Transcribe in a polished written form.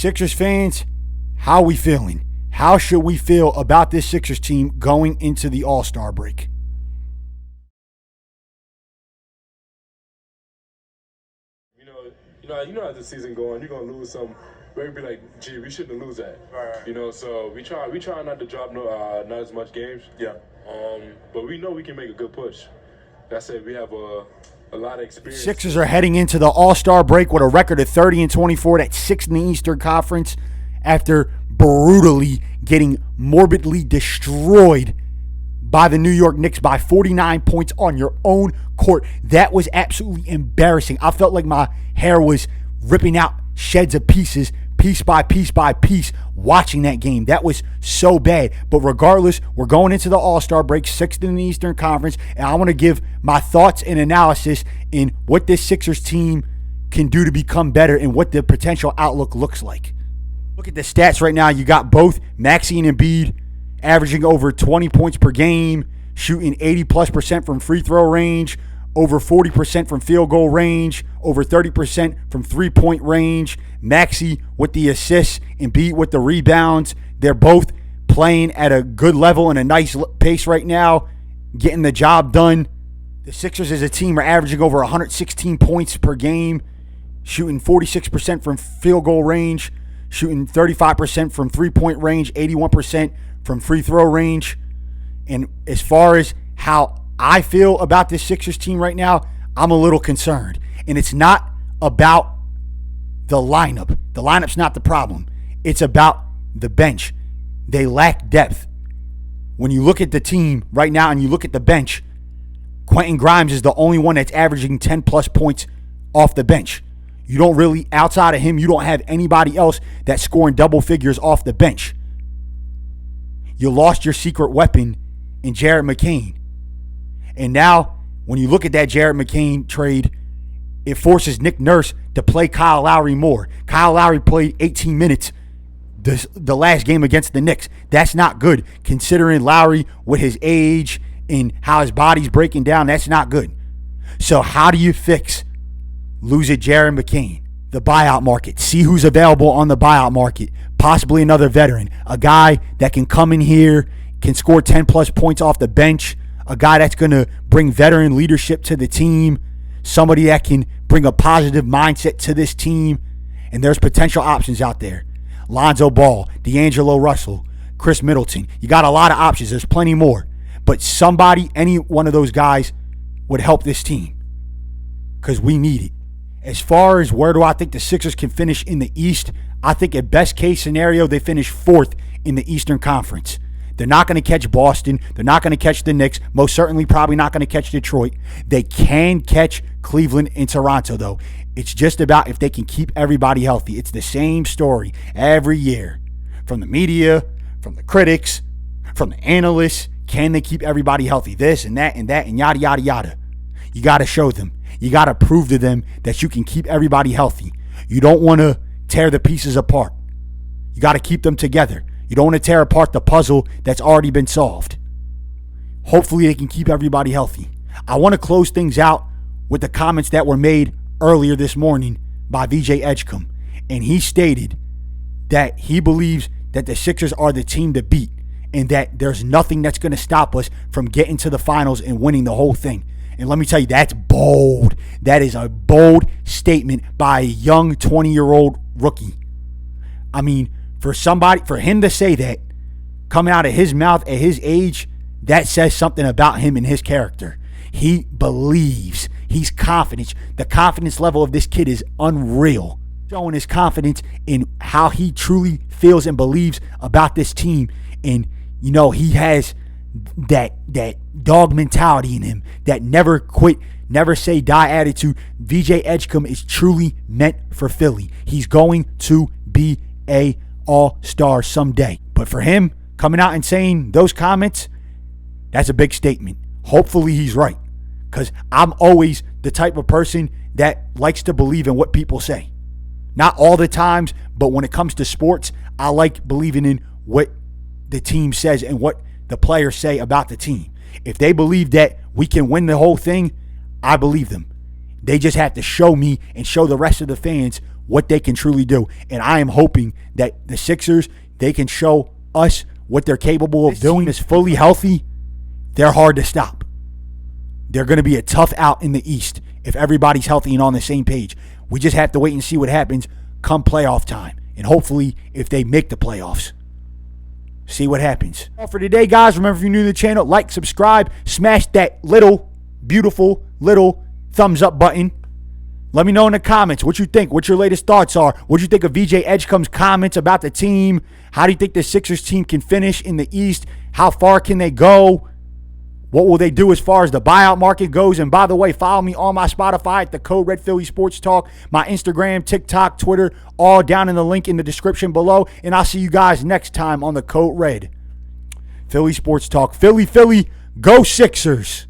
Sixers fans, how are we feeling? How should we feel about this Sixers team going into the All-Star break? You know, as the season going, you're gonna lose some. Maybe like, gee, we shouldn't lose that. Right. You know, so we try not to drop not as much games. Yeah. But we know we can make a good push. That's it. We have a lot of experience. Sixers are heading into the All-Star break with a record of 30-24. That's sixth in the Eastern Conference after brutally getting morbidly destroyed by the New York Knicks by 49 points on your own court. That was absolutely embarrassing. I felt like my hair was ripping out sheds of pieces, piece by piece by piece, watching that game. That was so bad. But regardless, we're going into the All-Star break, sixth in the Eastern Conference, and I want to give my thoughts and analysis in what this Sixers team can do to become better and what the potential outlook looks like. Look at the stats right now. You got both Maxey and Embiid averaging over 20 points per game, shooting 80+% from free throw range, over 40% from field goal range, over 30% from three-point range. Maxey with the assists, Embiid with the rebounds. They're both playing at a good level and a nice pace right now, getting the job done. The Sixers as a team are averaging over 116 points per game, shooting 46% from field goal range, shooting 35% from three-point range, 81% from free throw range. And as far as how I feel about this Sixers team right now, I'm a little concerned. And it's not about the lineup. The lineup's not the problem. It's about the bench. They lack depth. When you look at the team right now and you look at the bench, Quentin Grimes is the only one that's averaging 10+ points off the bench. You don't really, outside of him, you don't have anybody else that's scoring double figures off the bench. You lost your secret weapon in Jared McCain. And now, when you look at that Jared McCain trade, it forces Nick Nurse to play Kyle Lowry more. Kyle Lowry played 18 minutes the last game against the Knicks. That's not good, considering Lowry with his age and how his body's breaking down. That's not good. So how do you fix losing Jared McCain? The buyout market. See who's available on the buyout market. Possibly another veteran. A guy that can come in here, can score 10+ points off the bench. A guy that's going to bring veteran leadership to the team. Somebody that can bring a positive mindset to this team. And there's potential options out there. Lonzo Ball, D'Angelo Russell, Chris Middleton. You got a lot of options. There's plenty more. But somebody, any one of those guys would help this team. Because we need it. As far as where do I think the Sixers can finish in the East, I think at best case scenario, they finish fourth in the Eastern Conference. They're not going to catch Boston. They're not going to catch the Knicks. Most certainly probably not going to catch Detroit. They can catch Cleveland and Toronto, though. It's just about if they can keep everybody healthy. It's the same story every year. From the media, from the critics, from the analysts. Can they keep everybody healthy? This and that and that and yada, yada, yada. You got to show them. You got to prove to them that you can keep everybody healthy. You don't want to tear the pieces apart. You got to keep them together. You don't want to tear apart the puzzle that's already been solved. Hopefully they can keep everybody healthy. I want to close things out with the comments that were made earlier this morning by vjedgecombe. And he stated that he believes that the Sixers are the team to beat and that there's nothing that's going to stop us from getting to the finals and winning the whole thing. And let me tell you, that's bold. That is a bold statement by a young 20-year-old rookie. I mean, for him to say that, coming out of his mouth at his age, that says something about him and his character. He believes. He's confident. The confidence level of this kid is unreal. Showing his confidence in how he truly feels and believes about this team. And, you know, he has that dog mentality in him, that never quit, never say die attitude. vjedgecombe is truly meant for Philly. He's going to be a all-star someday. But for him coming out and saying those comments, that's a big statement. Hopefully he's right, because I'm always the type of person that likes to believe in what people say. Not all the times, but when it comes to sports, I like believing in what the team says and what the players say about the team. If they believe that we can win the whole thing, I believe them. They just have to show me and show the rest of the fans what they can truly do. And I am hoping that the Sixers, they can show us what they're capable of doing. Is fully healthy, they're hard to stop. They're going to be a tough out in the East if everybody's healthy and on the same page. We just have to wait and see what happens come playoff time. And hopefully, if they make the playoffs, see what happens. All for today, guys. Remember, if you're new to the channel, like, subscribe, smash that little, beautiful, little thumbs up button. Let me know in the comments what you think, what your latest thoughts are. What you think of VJ Edgecombe's comments about the team? How do you think the Sixers team can finish in the East? How far can they go? What will they do as far as the buyout market goes? And by the way, follow me on my Spotify at the Code Red Philly Sports Talk, my Instagram, TikTok, Twitter, all down in the link in the description below. And I'll see you guys next time on the Code Red Philly Sports Talk. Philly, Philly, go Sixers.